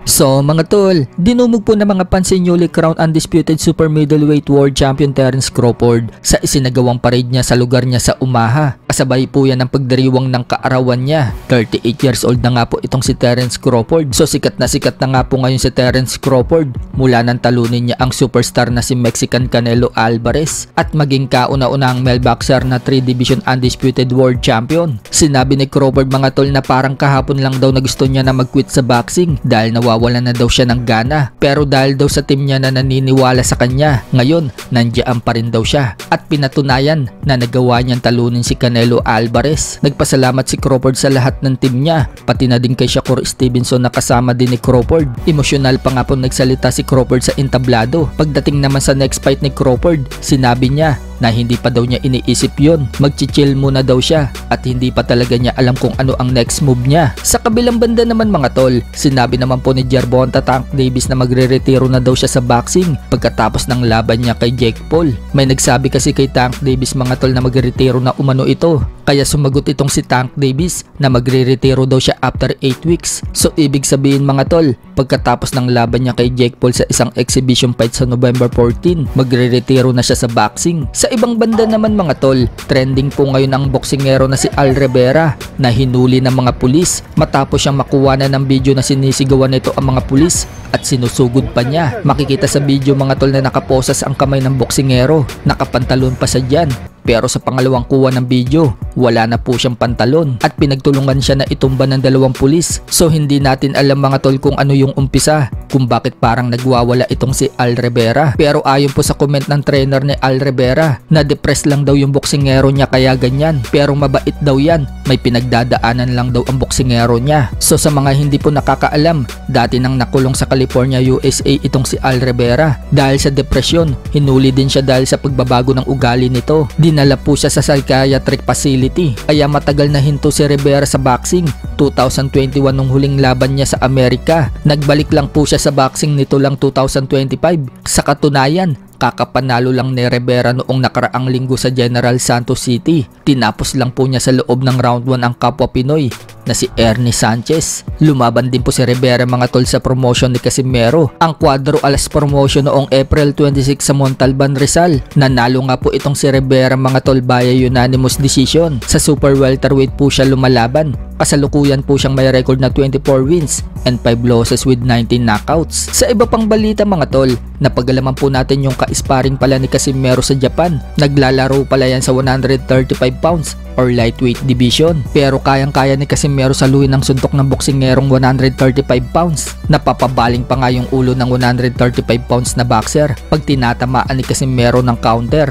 So mga tol, dinumog po ng mga pansin newly crowned undisputed super middleweight world champion Terence Crawford sa isinagawang parade niya sa lugar niya sa Omaha. Kasabay po yan ng pagdiriwang ng kaarawan niya. 38 years old na nga po itong si Terence Crawford. So sikat na nga po ngayon si Terence Crawford mula nang talunin niya ang superstar na si Mexican Canelo Alvarez at maging kauna-unahang male boxer na 3 division undisputed world champion. Sinabi ni Crawford mga tol na parang kahapon lang daw na gusto niya na mag-quit sa boxing dahil nawawalan na daw siya ng gana, pero dahil daw sa team niya na naniniwala sa kanya, ngayon nandiyan pa rin daw siya at pinatunayan na nagawa niyang talunin si Canelo Alvarez. Nagpasalamat si Crawford sa lahat ng team niya, pati na din kay Shakur Stevenson na kasama din ni Crawford. Emosyonal pa nga po nagsalita si Crawford sa entablado. Pagdating naman sa next fight ni Crawford, sinabi niya na hindi pa daw niya iniisip yun. Magchichill muna daw siya at hindi pa talaga niya alam kung ano ang next move niya. Sa kabilang banda naman mga tol, sinabi naman po ni Gervonta Tank Davis na magre-retiro na daw siya sa boxing pagkatapos ng laban niya kay Jake Paul. May nagsabi kasi kay Tank Davis mga tol na magre-retiro na umano ito. Kaya sumagot itong si Tank Davis na magre-retiro daw siya after 8 weeks. So ibig sabihin mga tol, pagkatapos ng laban niya kay Jake Paul sa isang exhibition fight sa November 14, magre-retiro na siya sa boxing. Sa ibang banda naman mga tol, trending po ngayon ang boksingero na si Al Rivera na hinuli ng mga pulis matapos siyang makuha na ng video na sinisigawan nito ang mga pulis at sinusugod pa niya. Makikita sa video mga tol na nakaposas ang kamay ng boksingero, nakapantalon pa siya dyan. Pero sa pangalawang kuha ng video, wala na po siyang pantalon at pinagtulungan siya na itumba ng 2 pulis. So hindi natin alam mga tol kung ano yung umpisa, kung bakit parang nagwawala itong si Al Rivera. Pero ayon po sa comment ng trainer ni Al Rivera, na depressed lang daw yung boksingero niya kaya ganyan. Pero mabait daw yan, may pinagdadaanan lang daw ang boksingero niya. So sa mga hindi po nakakaalam, dati nang nakulong sa California, USA itong si Al Rivera. Dahil sa depresyon, hinuli din siya dahil sa pagbabago ng ugali nito. Dinala po siya sa psychiatric facility. Kaya matagal na hinto si Rivera sa boxing. 2021 nung huling laban niya sa Amerika. Nagbalik lang po siya sa boxing nito lang 2025. Sa katunayan, kakapanalo lang ni Rivera noong nakaraang linggo sa General Santos City. Tinapos lang po niya sa loob ng round 1 ang kapwa Pinoy na si Ernie Sanchez. Lumaban din po si Rivera mga tol sa promotion ni Casimero, ang Cuadro Alas promotion noong April 26 sa Montalban, Rizal. Nanalo nga po itong si Rivera mga tol via unanimous decision. Sa super welterweight po siya lumalaban. Kasalukuyan po siyang may record na 24 wins and 5 losses with 19 knockouts. Sa iba pang balita mga tol, napagalaman po natin yung ka-sparring pala ni Casimero sa Japan. Naglalaro pala yan sa 135 pounds or lightweight division. Pero kayang-kaya ni Casimero saluhin ng suntok ng boksingerong 135 pounds. Napapabaling pa nga yung ulo ng 135 pounds na boxer pag tinatamaan ni Casimero ng counter.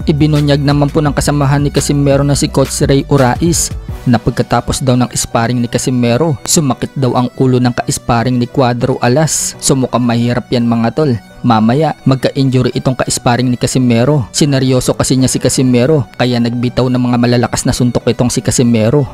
Ibinunyag naman po ng kasamahan ni Casimero na si Coach Ray Urais na pagkatapos daw ng sparring ni Casimero, sumakit daw ang ulo ng ka-sparring ni Cuadro Alas. So mukhang mahirap yan mga tol. Mamaya, magka-injury itong ka-sparring ni Casimero. Sineryoso kasi niya si Casimero, kaya nagbitaw ng mga malalakas na suntok itong si Casimero.